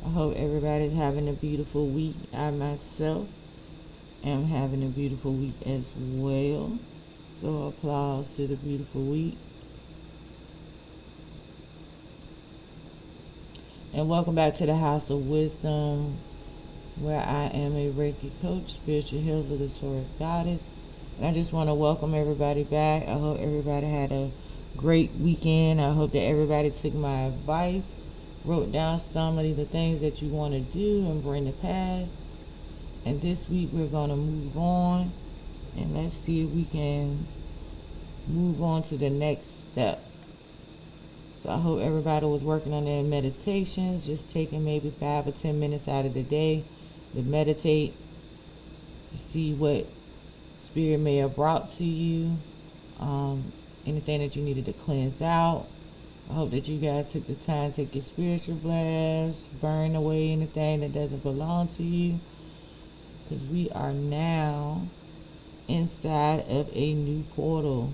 I hope everybody's having a beautiful week. I myself am having a beautiful week as well. So applause to the beautiful week. And welcome back to the House of Wisdom, where I am a Reiki coach, spiritual healer, the Taurus goddess. And I just want to welcome everybody back. I hope everybody had a great weekend. I hope that everybody took my advice, wrote down some of the things that you want to do and bring to pass. And this week we're going to move on, and let's see if we can move on to the next step. So I hope everybody was working on their meditations, just taking maybe 5 or 10 minutes out of the day to meditate, to see what Spirit may have brought to you, anything that you needed to cleanse out. I hope that you guys took the time to take your spiritual blast, burn away anything that doesn't belong to you, because we are now inside of a new portal.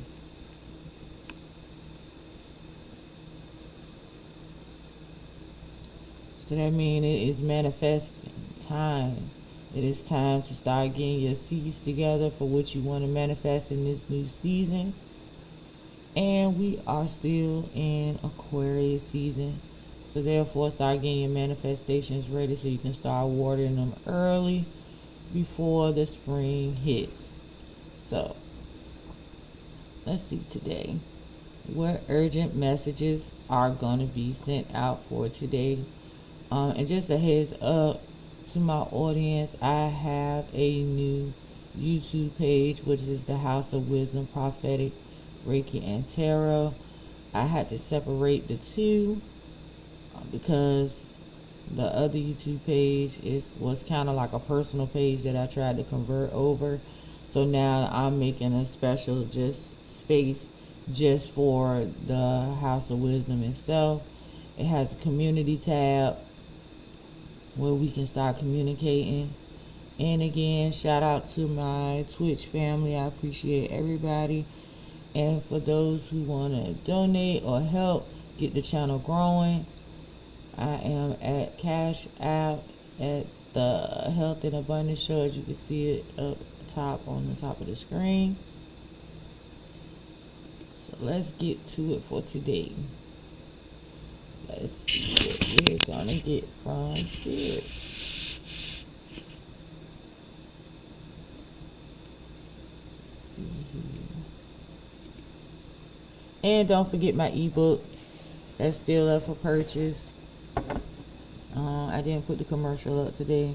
So that means it is manifesting time. It is time to start getting your seeds together for what you want to manifest in this new season. And we are still in Aquarius season. So therefore, start getting your manifestations ready so you can start watering them early before the spring hits. So, let's see today. What urgent messages are going to be sent out for today? And just a heads up to my audience, I have a new YouTube page, which is the House of Wisdom, Prophetic, Reiki, and Tarot. I had to separate the two because the other YouTube page was kind of like a personal page that I tried to convert over. So now I'm making a special space just for the House of Wisdom itself. It has a community tab where we can start communicating. And again, shout out to my Twitch family. I appreciate everybody. And for those who want to donate or help get the channel growing, I am at Cash App at the Health and Abundance Show, as you can see it up top on the top of the screen. So let's get to it for today. Let's see what we're gonna get from Spirit. Let's see here. And don't forget my ebook that's still up for purchase. I didn't put the commercial up today,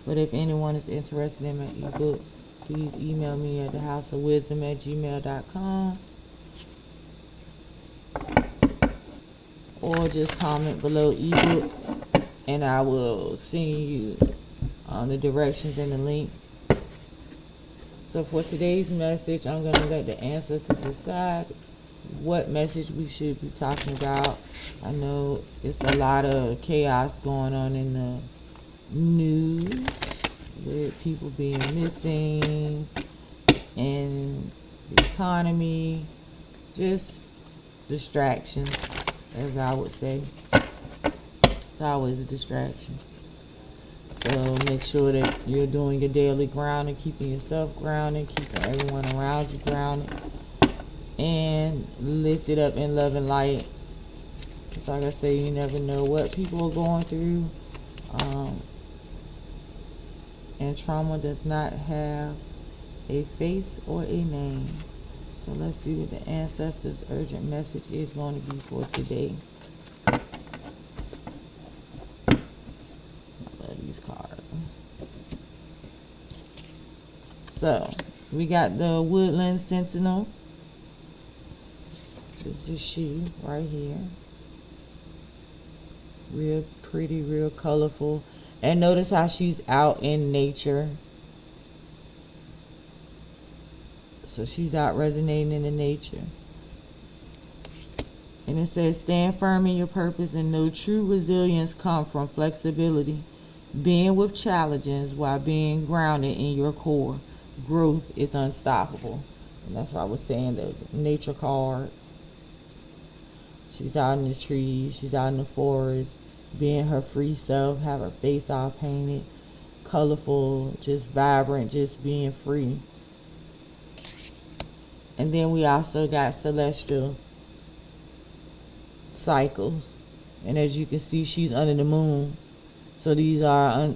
but if anyone is interested in my ebook, please email me at thehouseofwisdom@gmail.com. Or just comment below ebook and I will send you the directions and the link. So for today's message, I'm going to let the ancestors decide what message we should be talking about. I know it's a lot of chaos going on in the news with people being missing and the economy, just distractions, as I would say. It's always a distraction. So make sure that you're doing your daily grounding, keeping yourself grounded, keeping everyone around you grounded, and lift it up in love and light. It's like I say, you never know what people are going through. And trauma does not have a face or a name. So let's see what the ancestors' urgent message is going to be for today. I love these cards. So we got the Woodland Sentinel. This is she right here. Real pretty, real colorful. And notice how she's out in nature. So she's out resonating in the nature. And it says, stand firm in your purpose and know true resilience comes from flexibility, being with challenges while being grounded in your core. Growth is unstoppable. And that's why I was saying the nature card. She's out in the trees. She's out in the forest. being her free self, have her face all painted, colorful, just vibrant, just being free. And then we also got celestial cycles. And as you can see, she's under the moon. So these are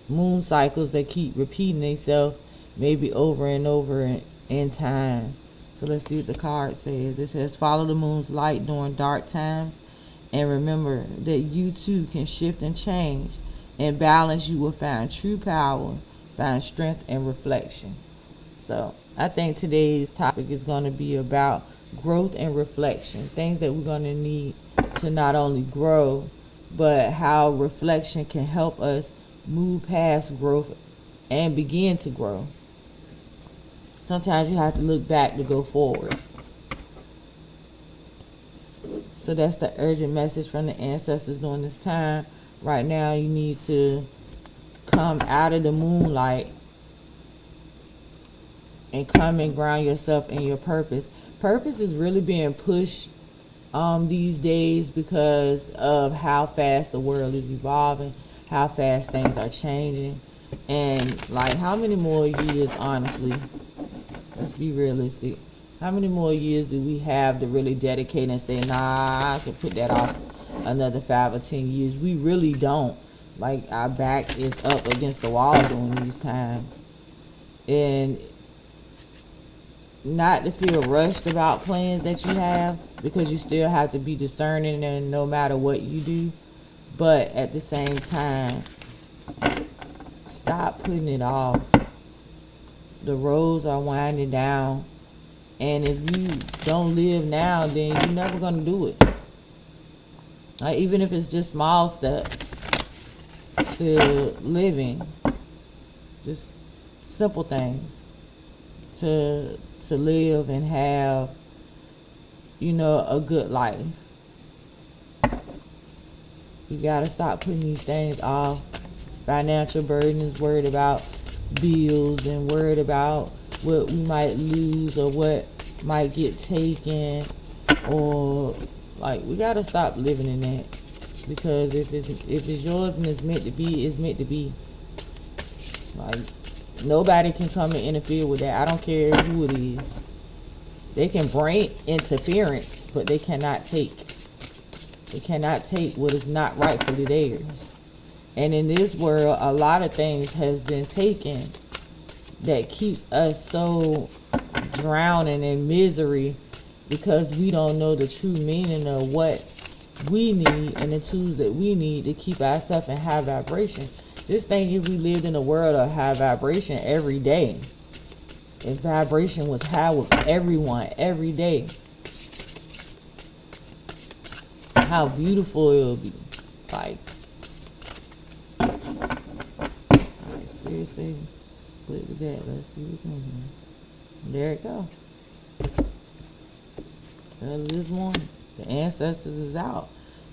moon cycles that keep repeating themselves, maybe over and over in time. So let's see what the card says. It says, follow the moon's light during dark times, and remember that you too can shift and change. In balance, you will find true power, find strength and reflection. So I think today's topic is going to be about growth and reflection, things that we're going to need to not only grow, but how reflection can help us move past growth and begin to grow. Sometimes you have to look back to go forward. So that's the urgent message from the ancestors during this time. Right now, you need to come out of the moonlight and come and ground yourself in your purpose. Purpose is really being pushed these days because of how fast the world is evolving, how fast things are changing, and like how many more years, honestly, let's be realistic, how many more years do we have to really dedicate and say, nah, I can put that off another 5 or 10 years? We really don't. Like, our back is up against the wall during these times. And not to feel rushed about plans that you have, because you still have to be discerning and no matter what you do. But at the same time, stop putting it off. The roads are winding down. And if you don't live now, then you're never going to do it. Like, even if it's just small steps to living, just simple things to live and have, a good life. You gotta stop putting these things off. Financial burdens, worried about bills and worried about what we might lose or what might get taken, or like, we gotta stop living in that, because if it's yours and it's meant to be, it's meant to be. Like, nobody can come and interfere with that. I don't care who it is. They can bring interference, but they cannot take what is not rightfully theirs. And in this world, a lot of things has been taken that keeps us so drowning in misery, because we don't know the true meaning of what we need and the tools that we need to keep ourselves in high vibration. Just think, if we lived in a world of high vibration every day, if vibration was high with everyone every day, how beautiful it would be. Like, alright, Spirit say split with that. Let's see what's in here. There it go. Early this morning, the ancestors is out.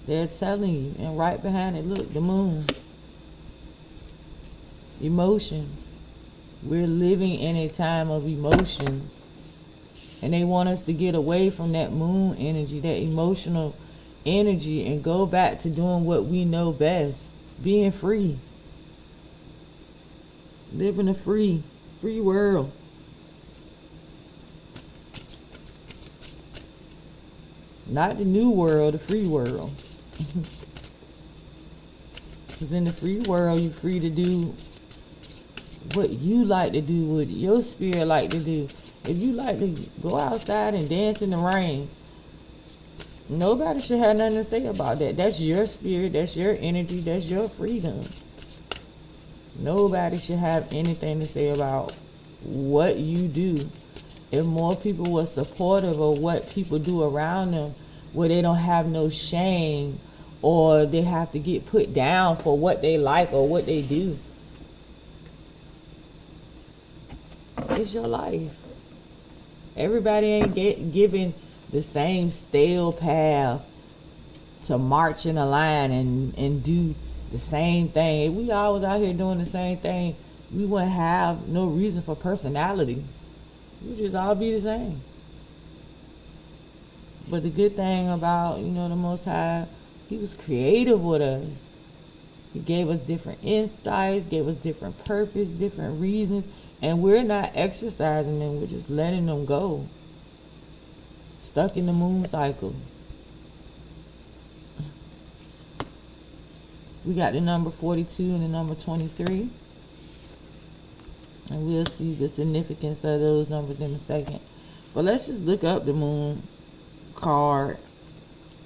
They're telling you, and right behind it, look, the moon. Emotions. We're living in a time of emotions, and they want us to get away from that moon energy, that emotional energy, and go back to doing what we know best, being free, living a free world. Not the new world, the free world. Because in the free world, you're free to do what you like to do, what your spirit like to do. If you like to go outside and dance in the rain, nobody should have nothing to say about that. That's your spirit, that's your energy, that's your freedom. Nobody should have anything to say about what you do. If more people were supportive of what people do around them, where they don't have no shame, or they have to get put down for what they like or what they do. It's your life. Everybody ain't given the same stale path to march in a line and do the same thing. If we always out here doing the same thing, we wouldn't have no reason for personality. We just all be the same. But the good thing about, the Most High, He was creative with us. He gave us different insights, gave us different purpose, different reasons, and we're not exercising them. We're just letting them go. Stuck in the moon cycle. We got the number 42 and the number 23. And we'll see the significance of those numbers in a second. But let's just look up the moon card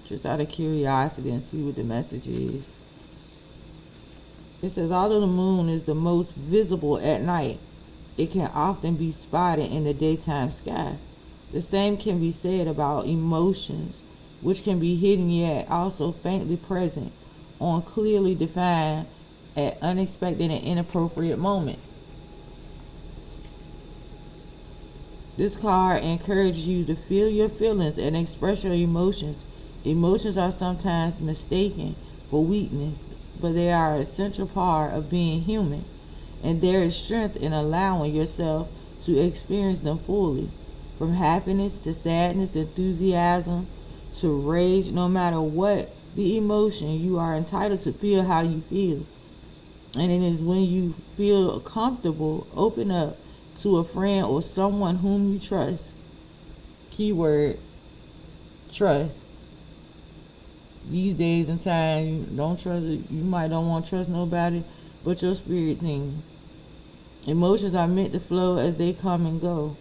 just out of curiosity and see what the message is. It says, although the moon is the most visible at night, it can often be spotted in the daytime sky. The same can be said about emotions, which can be hidden yet also faintly present on clearly defined at unexpected and inappropriate moments. This card encourages you to feel your feelings and express your emotions. Emotions are sometimes mistaken for weakness, but they are an essential part of being human, and there is strength in allowing yourself to experience them fully. From happiness to sadness, enthusiasm to rage, no matter what the emotion, you are entitled to feel how you feel. And it is when you feel comfortable, open up to a friend or someone whom you trust. Keyword, trust. These days and time, you don't trust. You might don't want to trust nobody but your spirit team. Emotions are meant to flow as they come and go.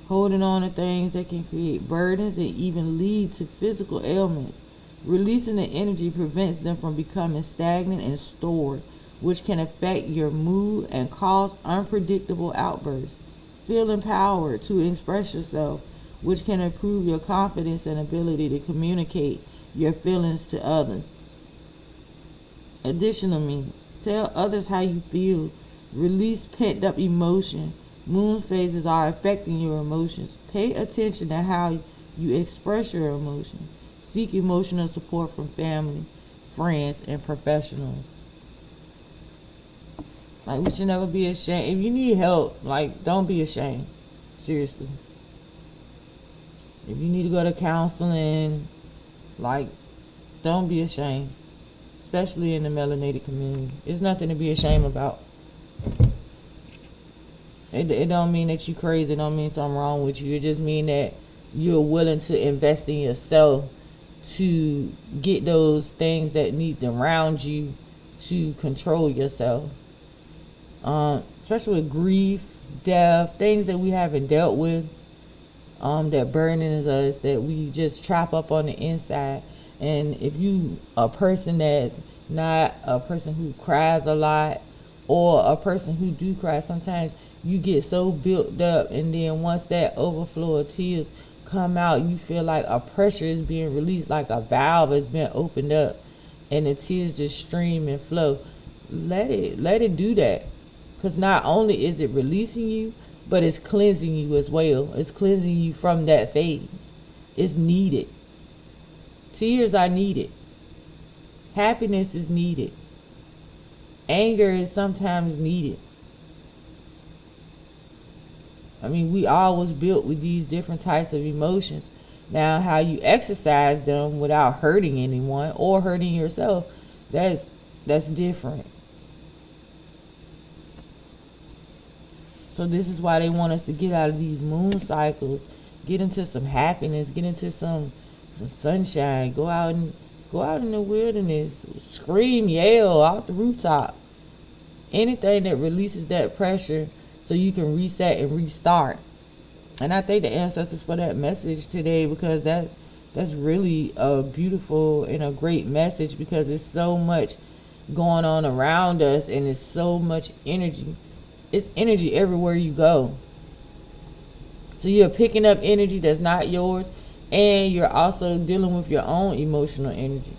Holding on to things that can create burdens and even lead to physical ailments. Releasing the energy prevents them from becoming stagnant and stored, which can affect your mood and cause unpredictable outbursts. Feel empowered to express yourself, which can improve your confidence and ability to communicate your feelings to others. Additionally, tell others how you feel. Release pent-up emotion. Moon phases are affecting your emotions. Pay attention to how you express your emotions. Seek emotional support from family, friends, and professionals. Like, we should never be ashamed. If you need help, like, don't be ashamed. Seriously. If you need to go to counseling, like, don't be ashamed. Especially in the melanated community. There's nothing to be ashamed about. It don't mean that you crazy. It don't mean something wrong with you. It just mean that you're willing to invest in yourself to get those things that need around you to control yourself. Especially with grief, death, things that we haven't dealt with, that burdens us, that we just trap up on the inside. And if you a person that's not a person who cries a lot, or a person who do cry, sometimes you get so built up, and then once that overflow of tears come out, you feel like a pressure is being released, like a valve has been opened up, and the tears just stream and flow. Let it do that, because not only is it releasing you, but it's cleansing you as well. It's cleansing you from that phase. It's needed. Tears are needed. Happiness is needed. Anger is sometimes needed. I mean, we all was built with these different types of emotions. Now, how you exercise them without hurting anyone or hurting yourself, that's different. So this is why they want us to get out of these moon cycles, get into some happiness, get into some sunshine, go out in the wilderness, scream, yell out the rooftop. Anything that releases that pressure so you can reset and restart. And I thank the ancestors for that message today, because that's really a beautiful and a great message, because it's so much going on around us, and it's so much energy. It's energy everywhere you go. So you're picking up energy that's not yours, and you're also dealing with your own emotional energy.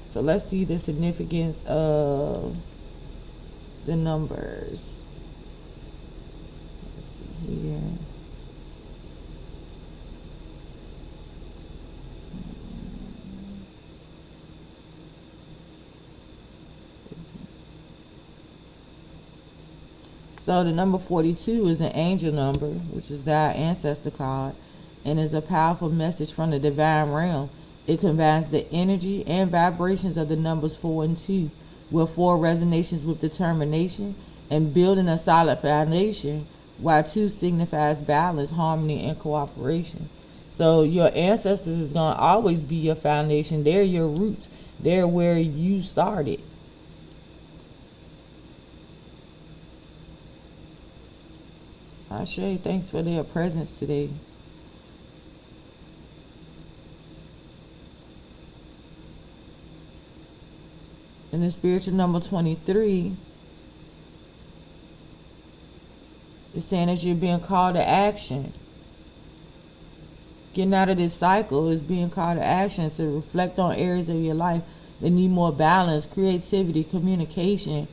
So let's see the significance of the numbers. Let's see here. So the number 42 is an angel number, which is our ancestor card, and is a powerful message from the divine realm. It combines the energy and vibrations of the numbers 4 and 2, where 4 resonates with determination and building a solid foundation, while 2 signifies balance, harmony, and cooperation. So your ancestors is going to always be your foundation. They're your roots. They're where you started. Ashe, thanks for their presence today. In the spiritual number 23, it's saying that you're being called to action. Getting out of this cycle is being called to action. So reflect on areas of your life that need more balance, creativity, communication,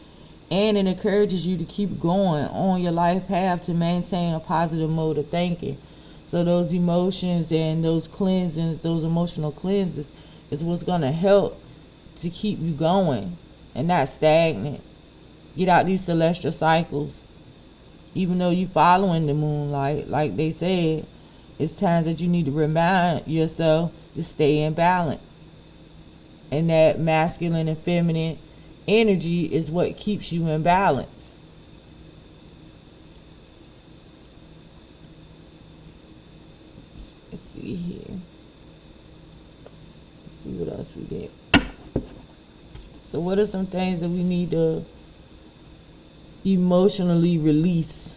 and it encourages you to keep going on your life path to maintain a positive mode of thinking. So those emotions and those cleansings, those emotional cleanses, is what's going to help to keep you going and not stagnant. Get out these celestial cycles. Even though you're following the moonlight, like they said, it's times that you need to remind yourself to stay in balance. And that masculine and feminine energy is what keeps you in balance. Let's see here. Let's see what else we get. So what are some things that we need to emotionally release,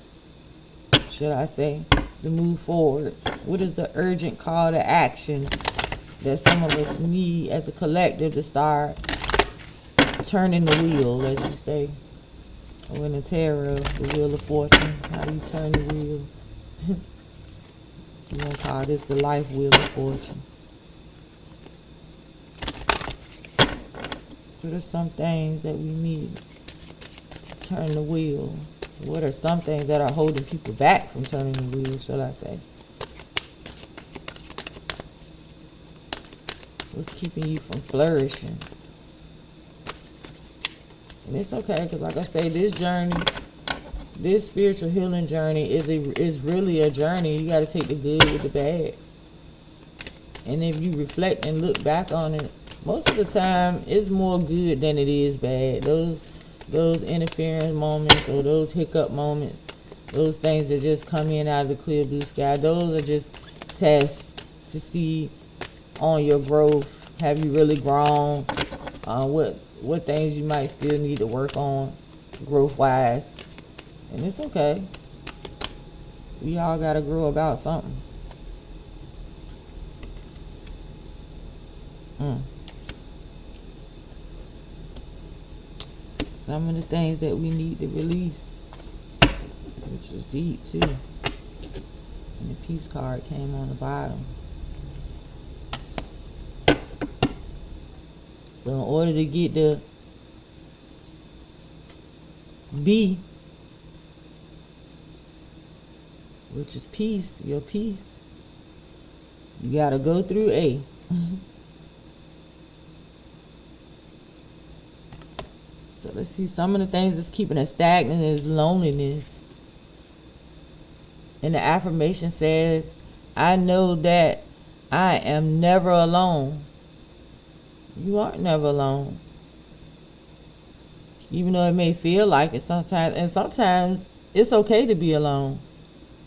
should I say, to move forward? What is the urgent call to action that some of us need as a collective to start turning the wheel, as you say? Or in the tarot, the wheel of fortune, how you turn the wheel. You want to call this the life wheel of fortune. What are some things that we need to turn the wheel? What are some things that are holding people back from turning the wheel, shall I say? What's keeping you from flourishing? And it's okay, because like I say, this journey, this spiritual healing journey is really a journey. You got to take the good with the bad. And if you reflect and look back on it, most of the time it's more good than it is bad. Those interference moments or those hiccup moments, those things that just come in out of the clear blue sky, those are just tests to see on your growth. Have you really grown? What things you might still need to work on growth wise. And it's okay. We all gotta grow about something. Some of the things that we need to release, which is deep too. And the peace card came on the bottom. So in order to get the B, which is peace, your peace, you gotta go through A. So let's see, some of the things that's keeping us stagnant is loneliness. And the affirmation says, I know that I am never alone. You aren't never alone. Even though it may feel like it sometimes, and sometimes it's okay to be alone.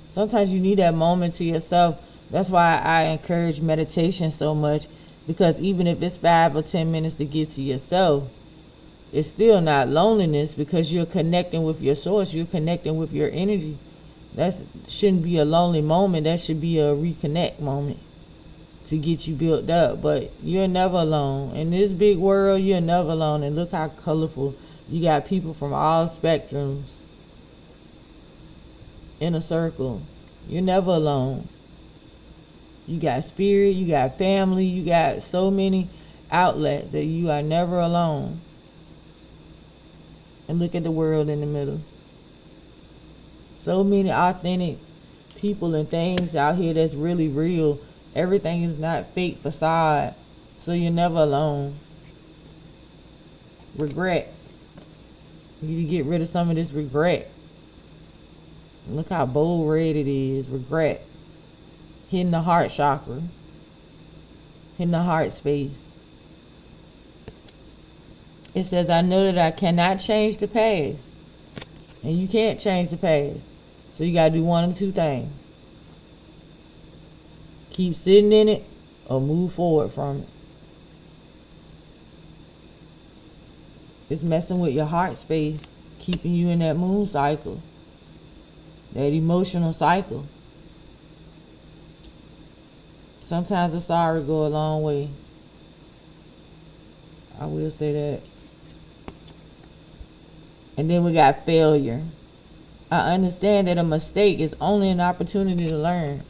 Sometimes you need that moment to yourself. That's why I encourage meditation so much, because even if it's 5 or 10 minutes to get to yourself, it's still not loneliness, because you're connecting with your source. You're connecting with your energy. That shouldn't be a lonely moment. That should be a reconnect moment to get you built up. But you're never alone. In this big world, you're never alone. And look how colorful. You got people from all spectrums in a circle. You're never alone. You got spirit, you got family, you got so many outlets that you are never alone. And look at the world in the middle. So many authentic people and things out here that's really real. Everything is not fake facade. So you're never alone. Regret. You need to get rid of some of this regret. Look how bold red it is. Regret. Hitting the heart chakra. in the heart space. It says, I know that I cannot change the past. And you can't change the past. So you got to do one of two things. Keep sitting in it or move forward from it. It's messing with your heart space, keeping you in that moon cycle, that emotional cycle. Sometimes the sorry go a long way. I will say that. And then we got failure. I understand that a mistake is only an opportunity to learn.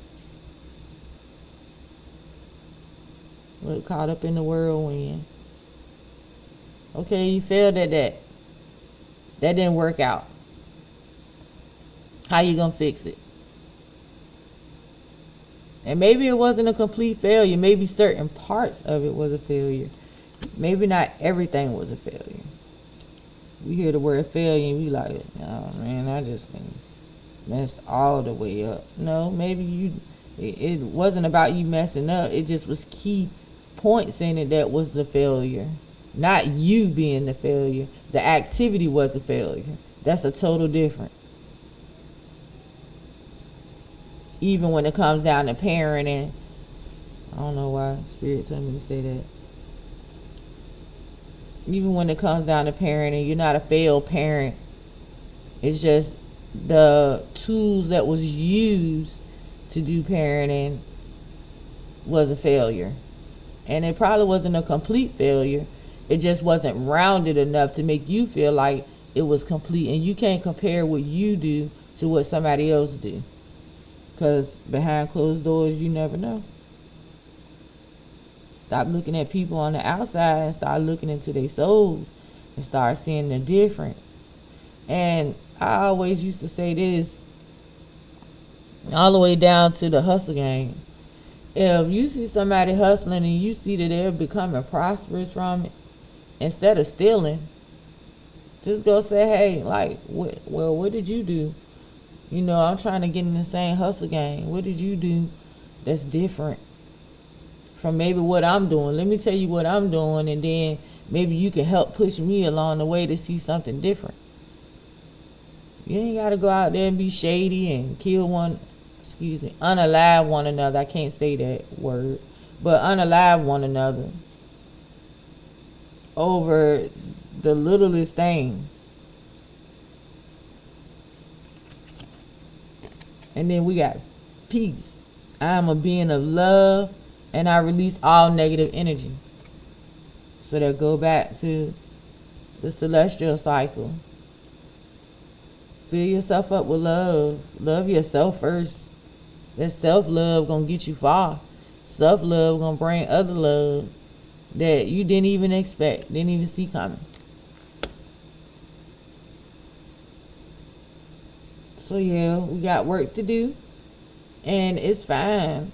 We're caught up in the whirlwind. Okay, you failed at that. That didn't work out. How you gonna fix it? And maybe it wasn't a complete failure. Maybe certain parts of it was a failure. Maybe not everything was a failure. We hear the word failure and we like, oh man, I just messed all the way up. No, maybe it wasn't about you messing up. It just was key points in it that was the failure. Not you being the failure. The activity was a failure. That's a total difference. Even when it comes down to parenting, I don't know why Spirit told me to say that. Even when it comes down to parenting, you're not a failed parent. It's just the tools that was used to do parenting was a failure. And it probably wasn't a complete failure. It just wasn't rounded enough to make you feel like it was complete. And you can't compare what you do to what somebody else do. Because behind closed doors, you never know. Stop looking at people on the outside and start looking into their souls and start seeing the difference. And I always used to say this, all the way down to the hustle game. If you see somebody hustling and you see that they're becoming prosperous from it, instead of stealing, just go say, hey, like, what did you do? You know, I'm trying to get in the same hustle game. What did you do that's different from maybe what I'm doing? Let me tell you what I'm doing, and then maybe you can help push me along the way to see something different. You ain't got to go out there and be shady and unalive one another. I can't say that word, but unalive one another over the littlest things. And then we got peace. I am a being of love, and I release all negative energy. So that go back to the celestial cycle. Fill yourself up with love. Love yourself first. That self-love gonna get you far. Self-love gonna bring other love that you didn't even expect, didn't even see coming. So yeah, we got work to do, and it's fine.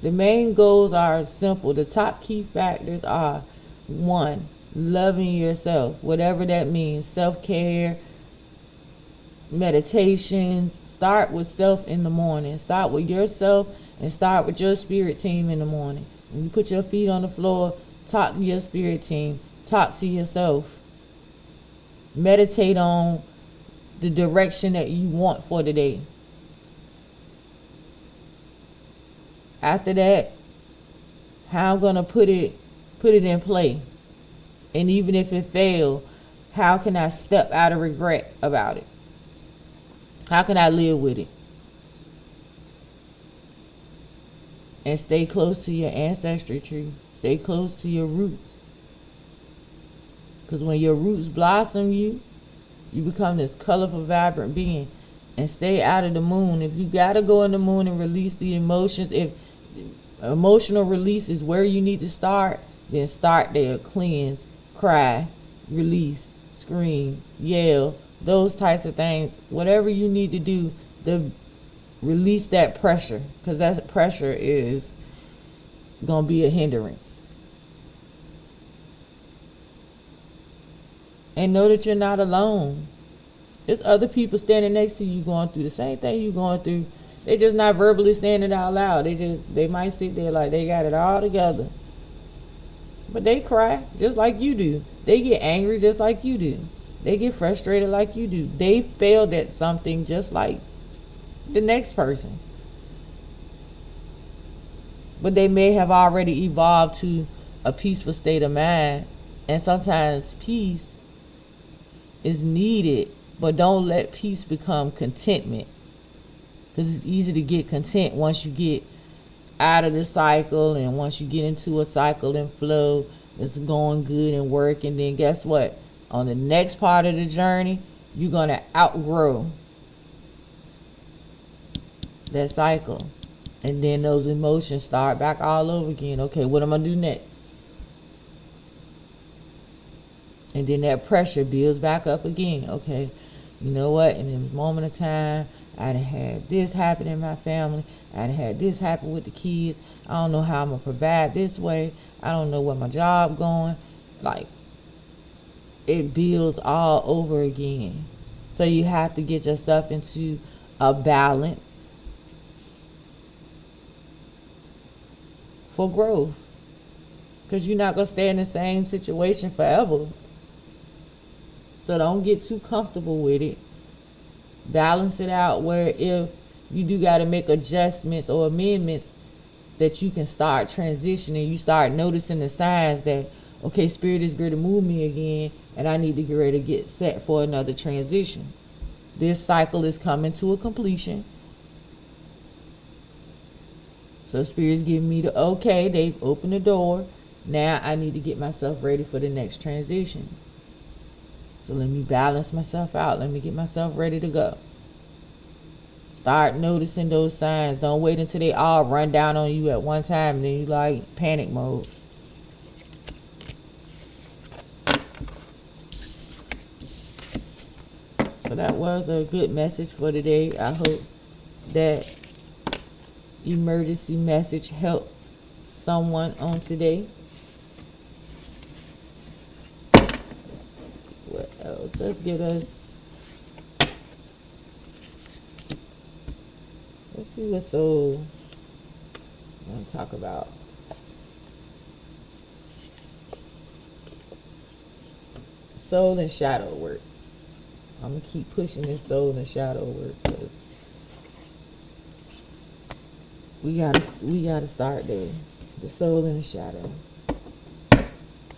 The main goals are simple. The top key factors are: 1, loving yourself, whatever that means. Self-care, meditations. Start with self in the morning. Start with yourself and start with your spirit team in the morning. When you put your feet on the floor, talk to your spirit team. Talk to yourself. Meditate on the direction that you want for the day. After that, how I'm gonna put it in play. And even if it failed, how can I step out of regret about it? How can I live with it? And stay close to your ancestry tree. Stay close to your roots. Because when your roots blossom you become this colorful, vibrant being. And stay out of the moon. If you got to go in the moon and release the emotions, if emotional release is where you need to start, then start there. Cleanse, cry, release, scream, yell, those types of things. Whatever you need to do to release that pressure, because that pressure is going to be a hindrance. And know that you're not alone. There's other people standing next to you going through the same thing you're going through. They just not verbally saying it out loud. They might sit there like they got it all together. But they cry just like you do. They get angry just like you do. They get frustrated like you do. They failed at something just like the next person. But they may have already evolved to a peaceful state of mind. And sometimes peace is needed, but don't let peace become contentment. Because it's easy to get content once you get out of the cycle, and once you get into a cycle and flow, it's going good and work. And then guess what? On the next part of the journey, you're going to outgrow that cycle. And then those emotions start back all over again. Okay, what am I going to do next? And then that pressure builds back up again. Okay, you know what? In this moment of time, I done had this happen in my family. I done had this happen with the kids. I don't know how I'm going to provide this way. I don't know where my job going. Like, it builds all over again. So you have to get yourself into a balance for growth. Because you're not going to stay in the same situation forever. So don't get too comfortable with it. Balance it out where if you do got to make adjustments or amendments, that you can start transitioning. You start noticing the signs that, okay, Spirit is going to move me again, and I need to get ready to get set for another transition. This cycle is coming to a completion. So Spirit's giving me the okay. They've opened the door. Now I need to get myself ready for the next transition. So let me balance myself out. Let me get myself ready to go. Start noticing those signs. Don't wait until they all run down on you at one time and then you like panic mode. So that was a good message for today. I hope that emergency message helped someone on today. What else? Let's get us. Let's see what soul I want to talk about. Soul and shadow work. I'm gonna keep pushing this soul and shadow work because we gotta start there. The soul and the shadow.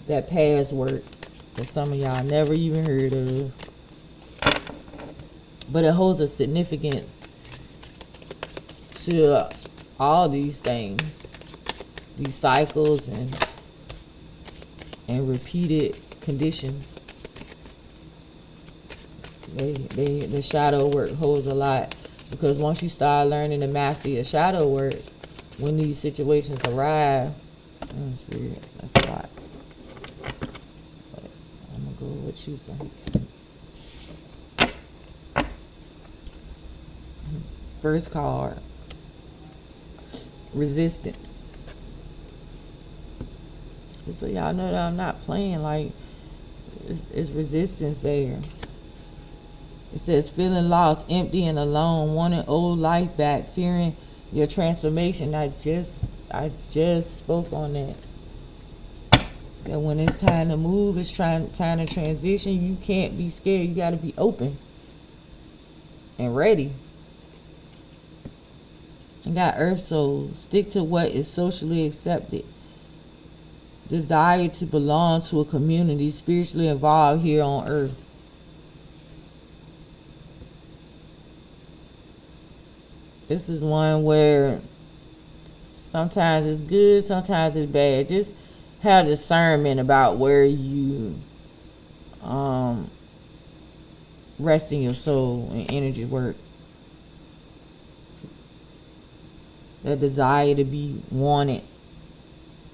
That past work that some of y'all never even heard of, but it holds a significance to all these things, these cycles and repeated conditions. The shadow work holds a lot, because once you start learning to master your shadow work, when these situations arrive, Spirit, that's a lot. But I'm gonna go with what you say. First card, resistance. So y'all know that I'm not playing. Like, it's resistance there. It says feeling lost, empty, and alone, wanting old life back, fearing your transformation. I just spoke on that. That when it's time to move, it's time to transition. You can't be scared. You got to be open and ready. And got Earth Soul. Stick to what is socially accepted. Desire to belong to a community, spiritually involved here on Earth. This is one where sometimes it's good, sometimes it's bad. Just have discernment about where you rest in your soul and energy work. The desire to be wanted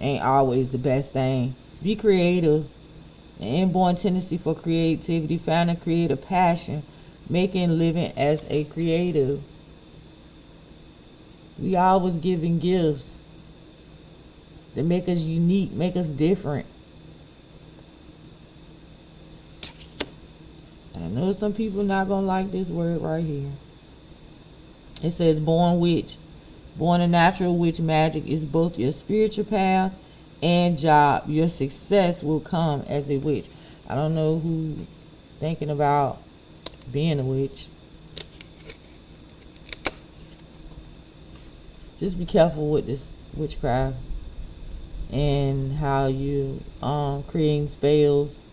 ain't always the best thing. Be creative. An inborn tendency for creativity, found a creative passion, making living as a creative. We always giving gifts that make us unique, make us different. I know some people not gonna like this word right here. It says born witch. Born a natural witch magic is both your spiritual path and job. Your success will come as a witch. I don't know who thinking about being a witch. Just be careful with this witchcraft and how you creating spells.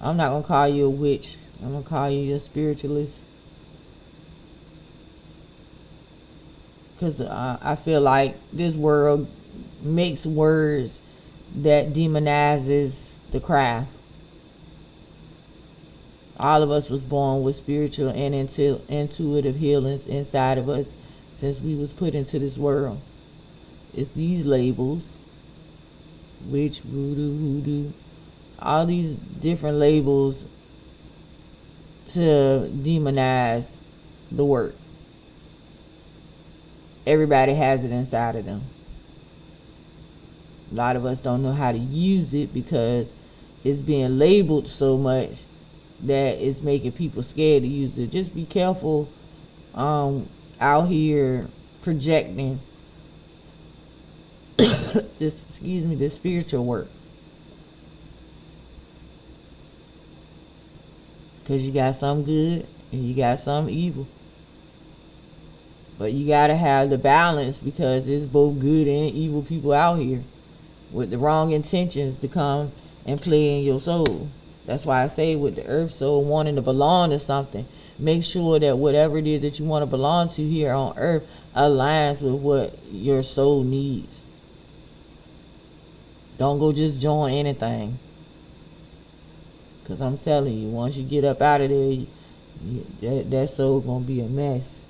I'm not gonna call you a witch. I'm gonna call you a spiritualist. Because I feel like this world makes words that demonizes the craft. All of us was born with spiritual and intuitive healings inside of us since we was put into this world. It's these labels, witch, voodoo, hoodoo, all these different labels to demonize the word. Everybody has it inside of them. A lot of us don't know how to use it because it's being labeled so much that it's making people scared to use it. Just be careful out here projecting this spiritual work. Because you got some good and you got some evil. But you got to have the balance because there's both good and evil people out here with the wrong intentions to come and play in your soul. That's why I say with the earth soul wanting to belong to something, make sure that whatever it is that you want to belong to here on earth aligns with what your soul needs. Don't go just join anything. Because I'm telling you, once you get up out of there, that soul going to be a mess.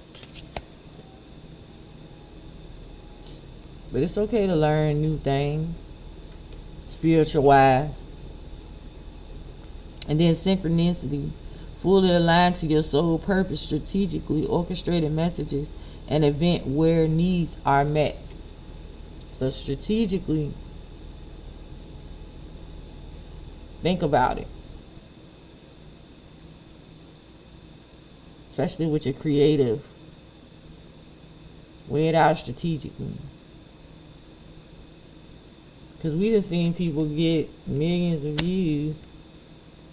But it's okay to learn new things, spiritual wise. And then synchronicity, fully aligned to your soul purpose, strategically orchestrated messages, an event where needs are met. So strategically, think about it. Especially with your creative. Weigh it out strategically. Because we done seen people get millions of views,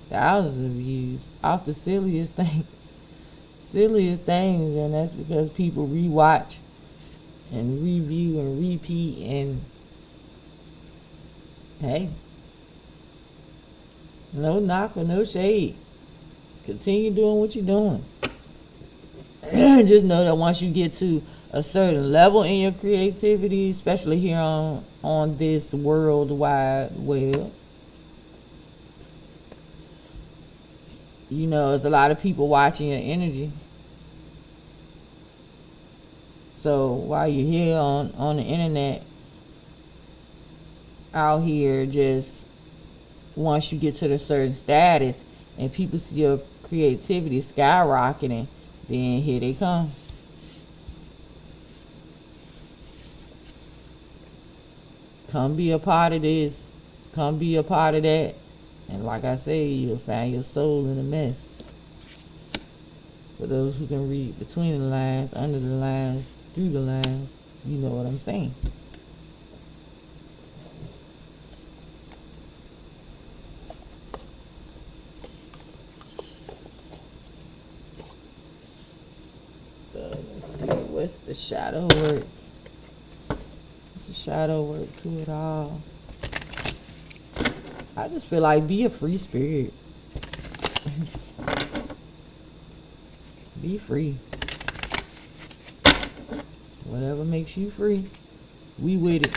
thousands of views, off the silliest things. Silliest things, and that's because people rewatch and review and repeat, and hey, no knock or no shade. Continue doing what you're doing. Just know that once you get to a certain level in your creativity, especially here on this world wide web, you know, there's a lot of people watching your energy. So while you're here on the internet, out here, just once you get to a certain status and people see your creativity skyrocketing, then here they come. Come be a part of this. Come be a part of that. And like I say, you'll find your soul in a mess. For those who can read between the lines, under the lines, through the lines, you know what I'm saying. So let's see, what's the shadow work? What's the shadow work to it all? I just feel like be a free spirit. Be free. Whatever makes you free, we with it.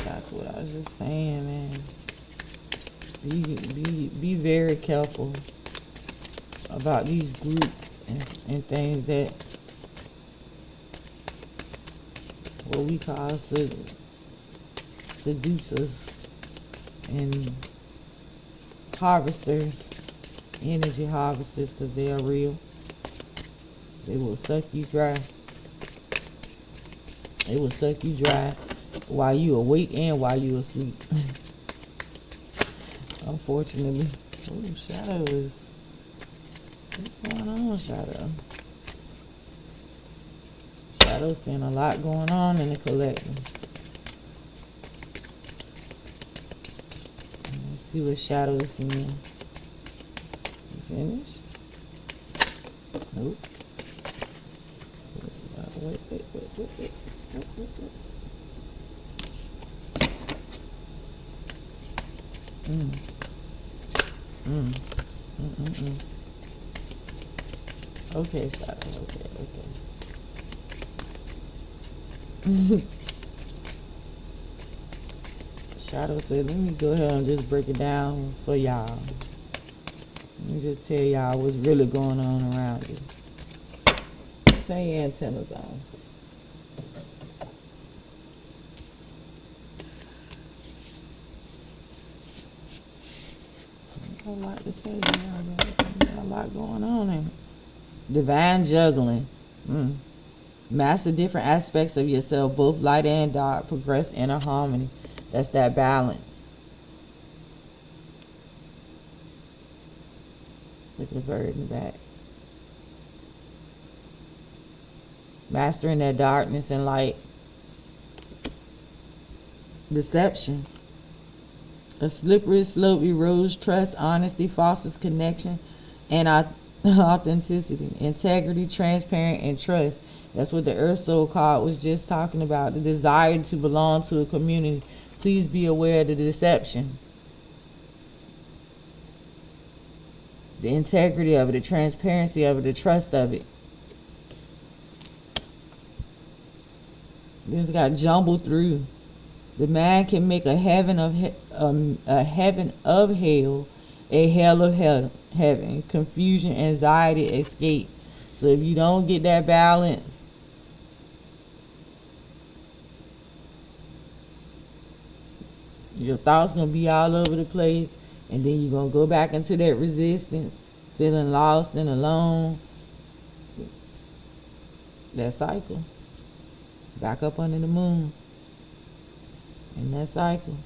That's what I was just saying, man. Be very careful about these groups and things that what we call seducers and harvesters, energy harvesters, because they are real. They will suck you dry. It will suck you dry while you awake and while you asleep. Unfortunately. Oh, shadows. What's going on, Shadow? Shadow's seeing a lot going on in the collective. Let's see what Shadow is seeing. You finished? Nope. Wait. Okay, Shadow. Okay. Shadow said, let me go ahead and just break it down for y'all. Let me just tell y'all what's really going on around you. Turn your antennas on. A lot to say, a lot going on in it. Divine juggling. Master different aspects of yourself, both light and dark. Progress inner harmony. That's that balance. Look at the bird in the back. Mastering that darkness and light. Deception. A slippery slope erodes trust, honesty, fosters connection, and authenticity. Integrity, transparent, and trust. That's what the Earth Soul card was just talking about. The desire to belong to a community. Please be aware of the deception. The integrity of it, the transparency of it, the trust of it. This got jumbled through. The man can make a heaven of hell, a hell of heaven. Confusion, anxiety, escape. So if you don't get that balance, your thoughts gonna be all over the place, and then you're gonna go back into that resistance, feeling lost and alone. That cycle. Back up under the moon. In that cycle.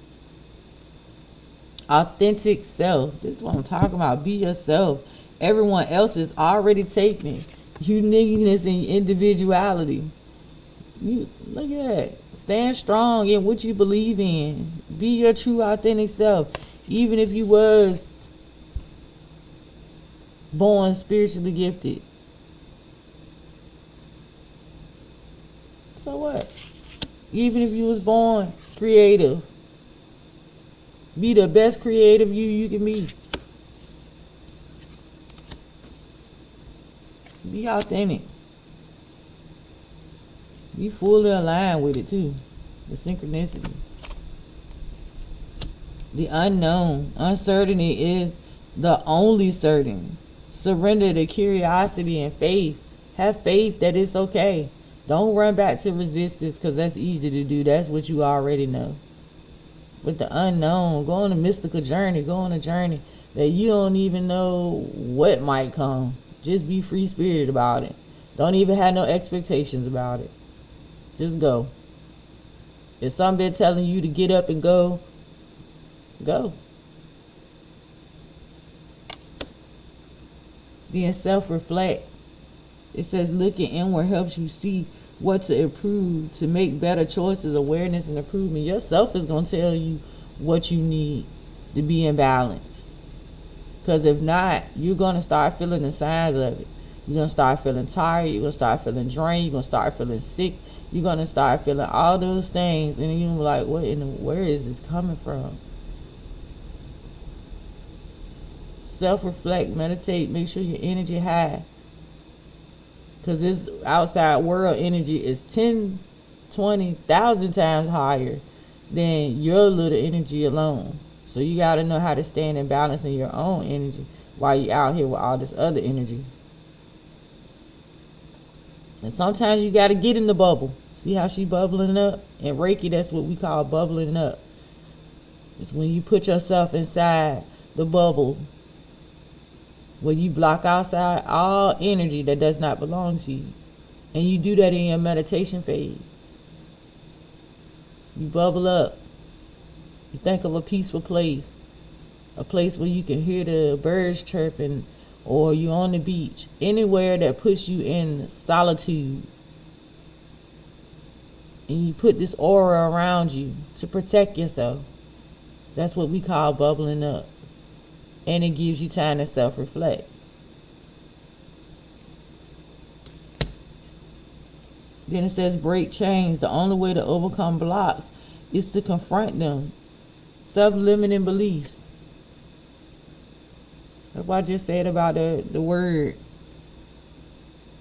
Authentic self. This is what I'm talking about. Be yourself. Everyone else is already taken. Uniqueness and individuality. You look at that. Stand strong in what you believe in. Be your true authentic self. Even if you was born spiritually gifted. So what? Even if you was born creative. Be the best creative you can be. Be authentic. Be fully aligned with it too. The synchronicity. The unknown. Uncertainty is the only certain. Surrender to curiosity and faith. Have faith that it's okay. Don't run back to resistance, because that's easy to do. That's what you already know. But the unknown, go on a mystical journey. Go on a journey that you don't even know what might come. Just be free spirited about it. Don't even have no expectations about it. Just go. If somebody telling you to get up and go, go. Then self-reflect. It says looking inward helps you see what to improve, to make better choices, awareness, and improvement. Yourself is going to tell you what you need to be in balance. Because if not, you're going to start feeling the signs of it. You're going to start feeling tired. You're going to start feeling drained. You're going to start feeling sick. You're going to start feeling all those things. And then you're like, where is this coming from? Self-reflect, meditate, make sure your energy high. Because this outside world energy is 10, 20,000 times higher than your little energy alone. So you got to know how to stand in balance in your own energy while you're out here with all this other energy. And sometimes you got to get in the bubble. See how she bubbling up? In Reiki, that's what we call bubbling up. It's when you put yourself inside the bubble, where you block outside all energy that does not belong to you. And you do that in your meditation phase. You bubble up. You think of a peaceful place. A place where you can hear the birds chirping, or you're on the beach. Anywhere that puts you in solitude. And you put this aura around you to protect yourself. That's what we call bubbling up. And it gives you time to self-reflect. Then it says break chains. The only way to overcome blocks is to confront them. Self-limiting beliefs. That's what I just said about the word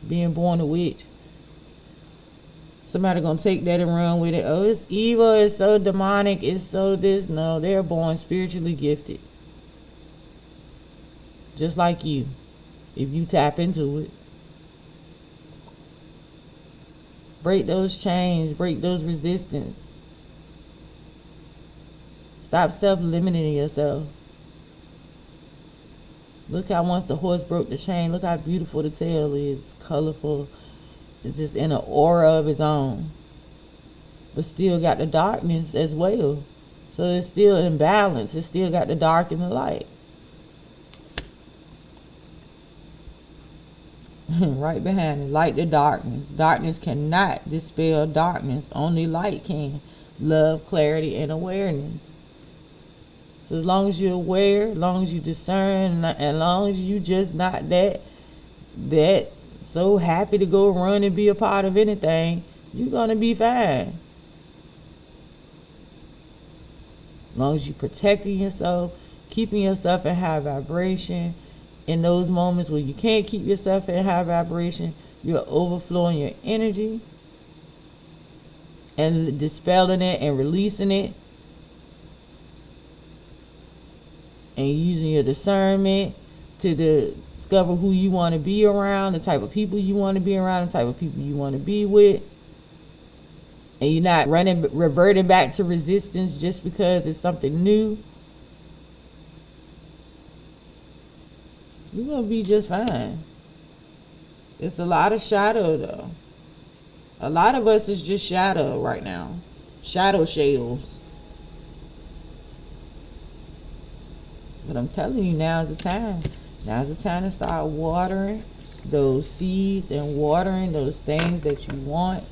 being born a witch. Somebody gonna take that and run with it. Oh, it's evil, it's so demonic, it's so this. No, they're born spiritually gifted. Just like you, if you tap into it. Break those chains, break those resistance. Stop self-limiting yourself. Look how once the horse broke the chain, look how beautiful the tail is, colorful. It's just in an aura of its own. But still got the darkness as well. So it's still in balance. It's still got the dark and the light. Right behind it, light the darkness. Darkness cannot dispel darkness. Only light can. Love, clarity, and awareness. So as long as you're aware, as long as you discern, and as long as you just not that so happy to go run and be a part of anything, you're gonna be fine. As long as you're protecting yourself, keeping yourself in high vibration. In those moments where you can't keep yourself in high vibration, you're overflowing your energy and dispelling it and releasing it. And using your discernment to discover who you want to be around, the type of people you want to be around, the type of people you want to be with. And you're not reverting back to resistance just because it's something new. You're going to be just fine. It's a lot of shadow, though. A lot of us is just shadow right now. Shadow shells. But I'm telling you, now's the time. Now's the time to start watering those seeds and watering those things that you want.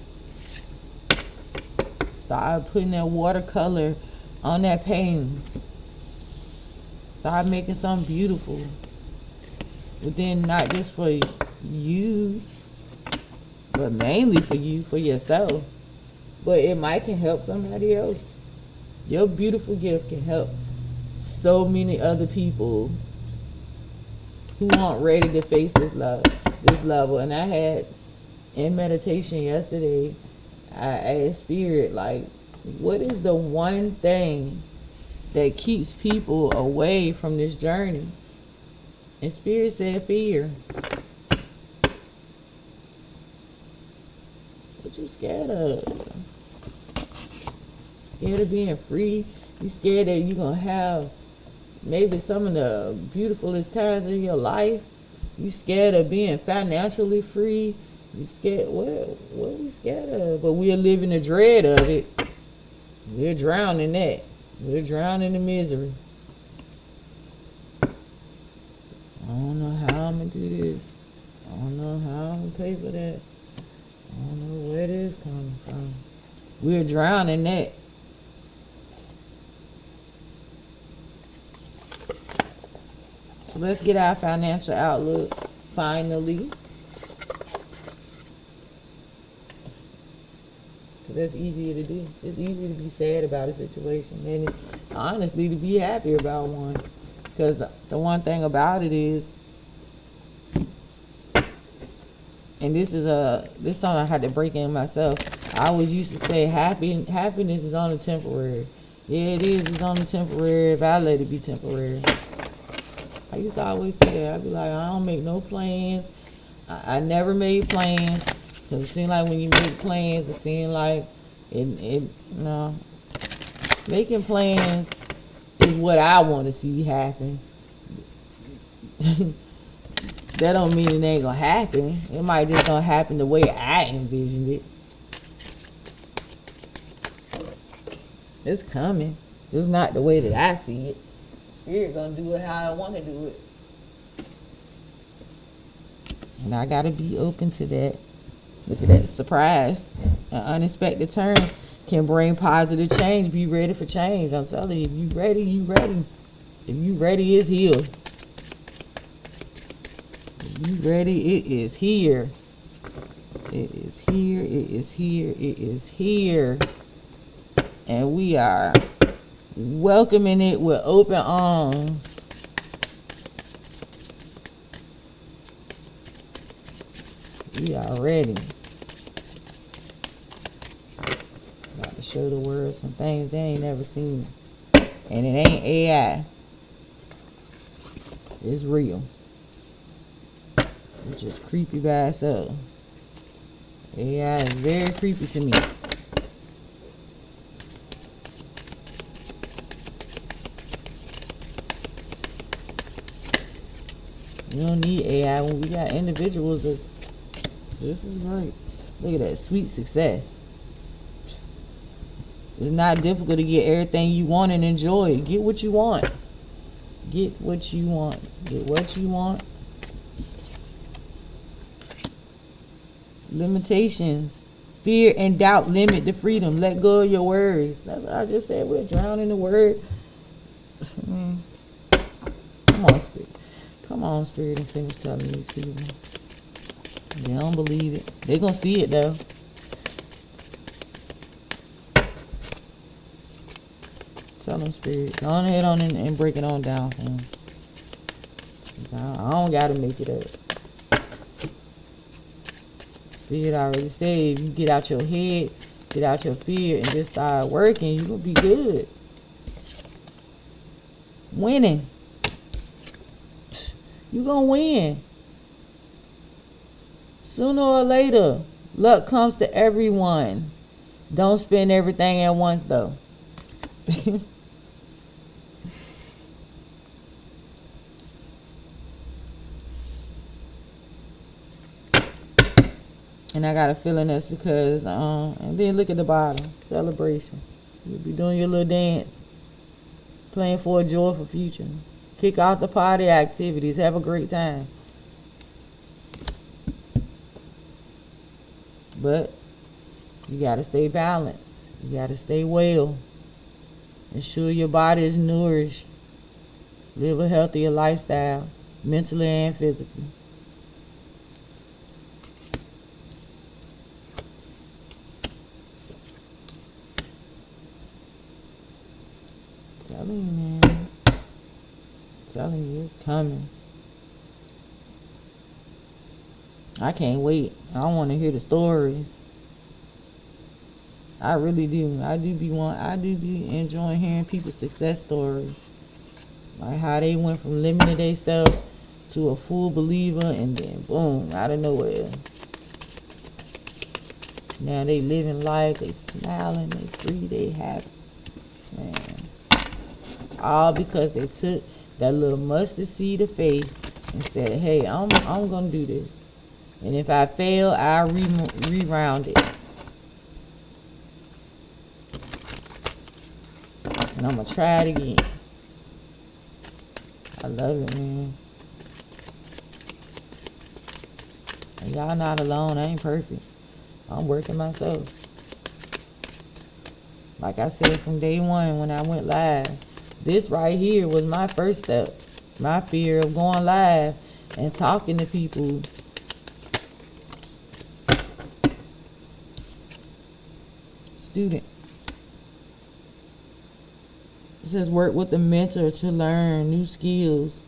Start putting that watercolor on that painting. Start making something beautiful. But then not just for you, but mainly for you, for yourself. But it might can help somebody else. Your beautiful gift can help so many other people who aren't ready to face this level. And I had in meditation yesterday, I asked Spirit, like, what is the one thing that keeps people away from this journey? And Spirit said fear. What you scared of? Scared of being free? You scared that you're going to have maybe some of the beautifulest times in your life? You scared of being financially free? You scared? What are we scared of? But we're living the dread of it. We're drowning that. We're drowning the misery. I don't know how I'm going to do this. I don't know how I'm going to pay for that. I don't know where this is coming from. We're drowning that. So let's get our financial outlook finally. Because that's easier to do. It's easier to be sad about a situation than it's honestly to be happy about one. Because the one thing about it is, and this is something I had to break in myself. I always used to say happiness is only temporary. Yeah, it is. It's only temporary if I let it be temporary. I used to always say that. I'd be like, I don't make no plans. I never made plans. Because it seemed like when you make plans, it seemed like no. Making plans is what I want to see happen. That don't mean it ain't gonna happen. It might just gonna happen the way I envisioned it. It's coming. Just not the way that I see it. Spirit gonna do it how I want to do it. And I gotta be open to that. Look at that surprise. An unexpected turn can bring positive change. Be ready for change. I'm telling you, if you ready, you ready. If you ready, it's here. If you ready, it is here. It is here. It is here. It is here. And we are welcoming it with open arms. We are ready. About to show the world some things they ain't never seen. And it ain't AI. It's real. It's just creepy by itself. AI is very creepy to me. We don't need AI when we got individuals that's just as great. Look at that sweet success. It's not difficult to get everything you want and enjoy it. Get what you want. Get what you want. Get what you want. Limitations. Fear and doubt limit the freedom. Let go of your worries. That's what I just said. We're drowning in the word. Come on, Spirit. Come on, Spirit, and finish telling these people. They don't believe it. They're going to see it, though. Tell them, Spirit. Go on ahead on and break it on down for them. I don't got to make it up. Spirit already said, if you get out your head, get out your fear, and just start working, you're going to be good. Winning. You're going to win. Sooner or later, luck comes to everyone. Don't spend everything at once, though. And I got a feeling that's because, and then look at the bottom, celebration. You'll be doing your little dance, playing for a joyful future. Kick out the party activities. Have a great time. But you got to stay balanced. You got to stay well. Ensure your body is nourished. Live a healthier lifestyle, mentally and physically. Telling you, man. Telling you, it's coming. I can't wait. I want to hear the stories. I really do. I do be enjoying hearing people's success stories. Like how they went from limiting themselves to a full believer, and then boom, out of nowhere. Now they living life, they smiling, they free, they happy. Man. All because they took that little mustard seed of faith and said, hey, I'm going to do this. And if I fail, I'll reround it. And I'm going to try it again. I love it, man. And y'all not alone. I ain't perfect. I'm working myself. Like I said from day one when I went live, this right here was my first step. My fear of going live and talking to people. Student. It says work with a mentor to learn new skills.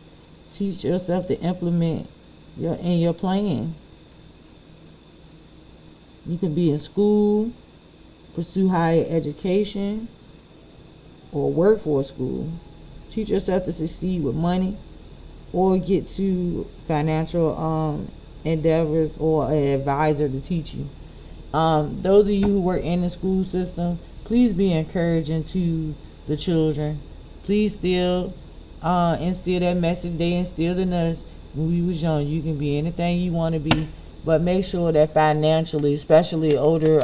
Teach yourself to implement in your plans. You can be in school, pursue higher education, or work for a school. Teach yourself to succeed with money, or get to financial endeavors, or an advisor to teach you. Those of you who work in the school system, please be encouraging to the children. Please still instill that message they instilled in us when we was young. You can be anything you want to be, but make sure that financially, especially older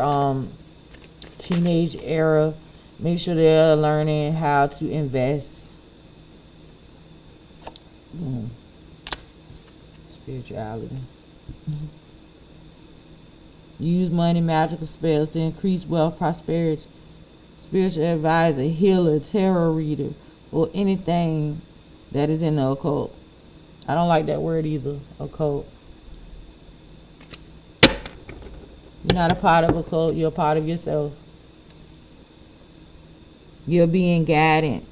teenage era, Make sure they're learning how to invest. Spirituality. Use money, magical spells to increase wealth, prosperity. Spiritual advisor, healer, tarot reader, or anything that is in the occult. I don't like that word either, occult. You're not a part of a cult, you're a part of yourself. You're being guided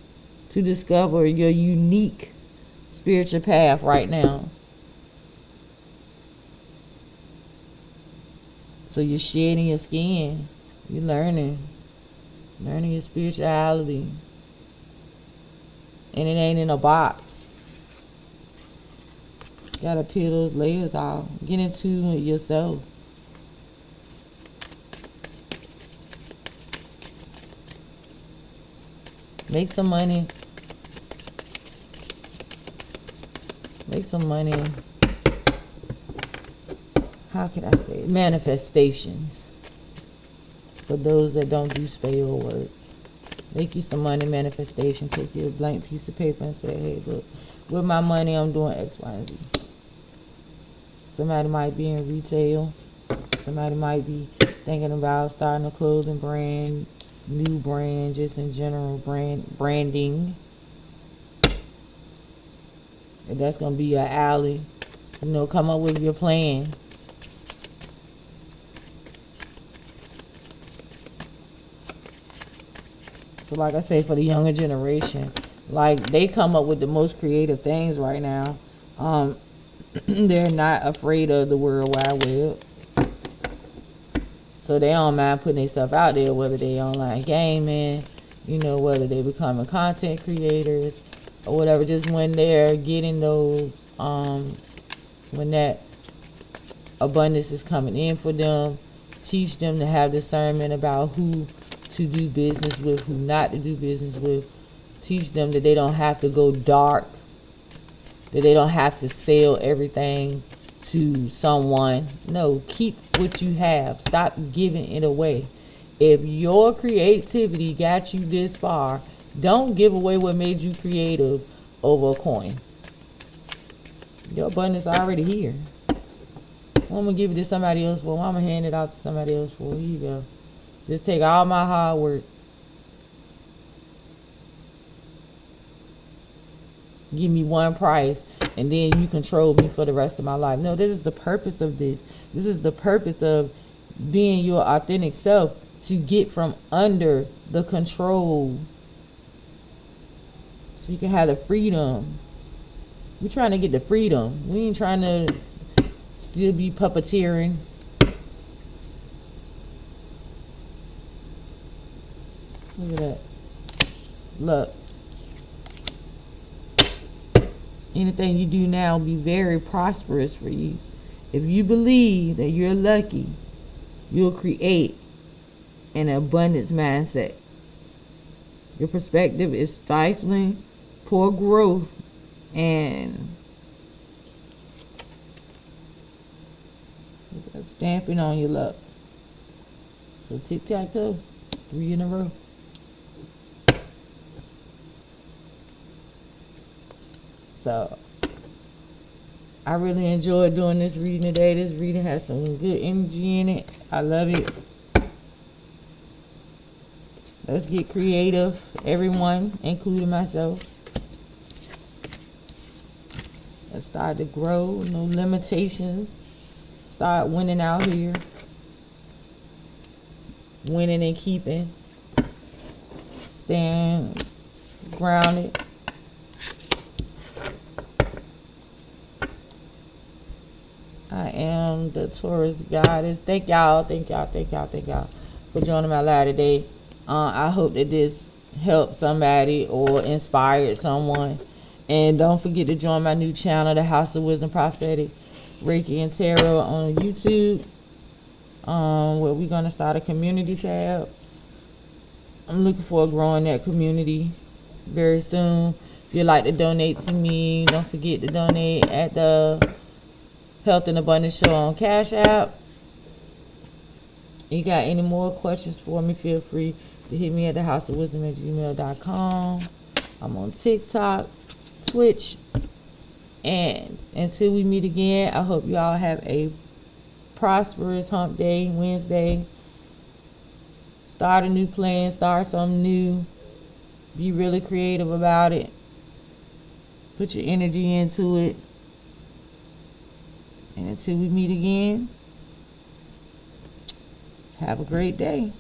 to discover your unique spiritual path right now. So you're shedding your skin. You're learning your spirituality. And it ain't in a box. You gotta peel those layers off. Get in tune with yourself. Make some money. Make some money. How can I say it? Manifestations. For those that don't do spell work. Make you some money manifestation. Take you a blank piece of paper and say, hey, look, with my money I'm doing X, Y, and Z. Somebody might be in retail. Somebody might be thinking about starting a clothing brand, new brand, just in general branding. If that's gonna be your alley, come up with your plan. So like I say, for the younger generation, like they come up with the most creative things right now. They're not afraid of the World Wide Web. So they don't mind putting their stuff out there, whether they online gaming, whether they becoming content creators or whatever. Just when they're getting those, when that abundance is coming in for them, teach them to have discernment about who to do business with, who not to do business with. Teach them that they don't have to go dark, that they don't have to sell everything to someone. No, keep what you have. Stop giving it away. If your creativity got you this far, don't give away what made you creative over a coin. Your abundance already here. Well, I'm gonna give it to somebody else for. I'm gonna hand it out to somebody else for. Here you go. Just take all my hard work. Give me one price, and then you control me for the rest of my life. No, this is the purpose of this. This is the purpose of being your authentic self, to get from under the control, so you can have the freedom. We're trying to get the freedom. We ain't trying to still be puppeteering. Look at that. Look. Anything you do now will be very prosperous for you. If you believe that you're lucky, you'll create an abundance mindset. Your perspective is stifling poor growth and stamping on your luck. So tic-tac-toe, 3 in a row. So I really enjoyed doing this reading today. This reading has some good energy in it. I love it. Let's get creative, everyone, including myself. Let's start to grow. No limitations. Start winning out here. Winning and keeping. Staying grounded. I am the Taurus goddess. Thank y'all for joining my live today. I hope that this helped somebody or inspired someone. And don't forget to join my new channel, the House of Wisdom Prophetic Reiki and Tarot, on YouTube, where we're going to start a community tab. I'm looking forward to growing that community very soon. If you'd like to donate to me, don't forget to donate at the Health and Abundance Show on Cash App. You got any more questions for me, feel free to hit me at thehouseofwisdom@gmail.com. I'm on TikTok, Twitch, and until we meet again, I hope you all have a prosperous hump day, Wednesday. Start a new plan, start something new. Be really creative about it. Put your energy into it. And until we meet again, have a great day.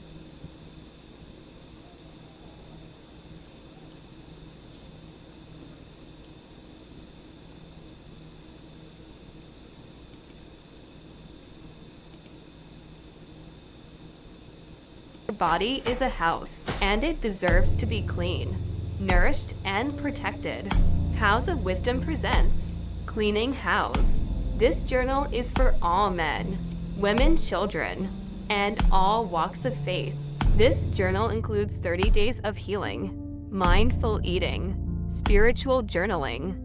Your body is a house, and it deserves to be clean, nourished, and protected. House of Wisdom presents Cleaning House. This journal is for all men, women, children, and all walks of faith. This journal includes 30 days of healing, mindful eating, spiritual journaling,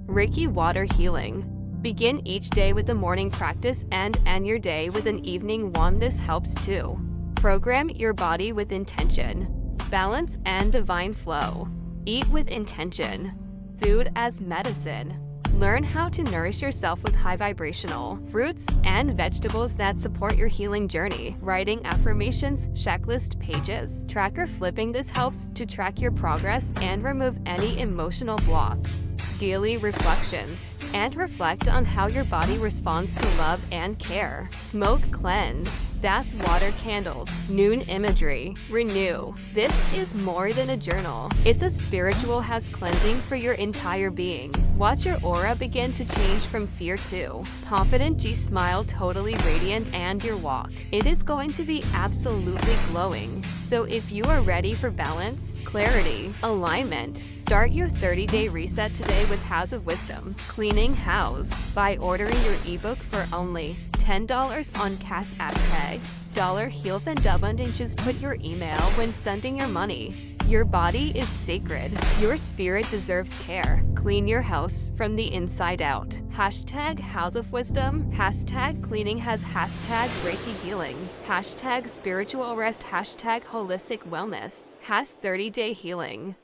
Reiki water healing. Begin each day with a morning practice and end your day with an evening one. This helps too. Program your body with intention. Balance and divine flow. Eat with intention. Food as medicine. Learn how to nourish yourself with high vibrational fruits and vegetables that support your healing journey. Writing affirmations, checklist pages, tracker flipping. This helps to track your progress and remove any emotional blocks. Daily reflections, and reflect on how your body responds to love and care. Smoke cleanse, bath water candles, noon imagery, renew. This is more than a journal. It's a spiritual house cleansing for your entire being. Watch your aura begin to change from fear to confident, smile, totally radiant, and your walk. It is going to be absolutely glowing. So if you are ready for balance, clarity, alignment, start your 30-day reset today with House of Wisdom, Cleaning House, by ordering your ebook for only $10 on Cash App tag $Health and Abundance. Just put your email when sending your money. Your body is sacred. Your spirit deserves care. Clean your house from the inside out. Hashtag House of Wisdom. Hashtag Cleaning has hashtag Reiki healing. Hashtag spiritual rest. Hashtag holistic wellness. #30-day healing.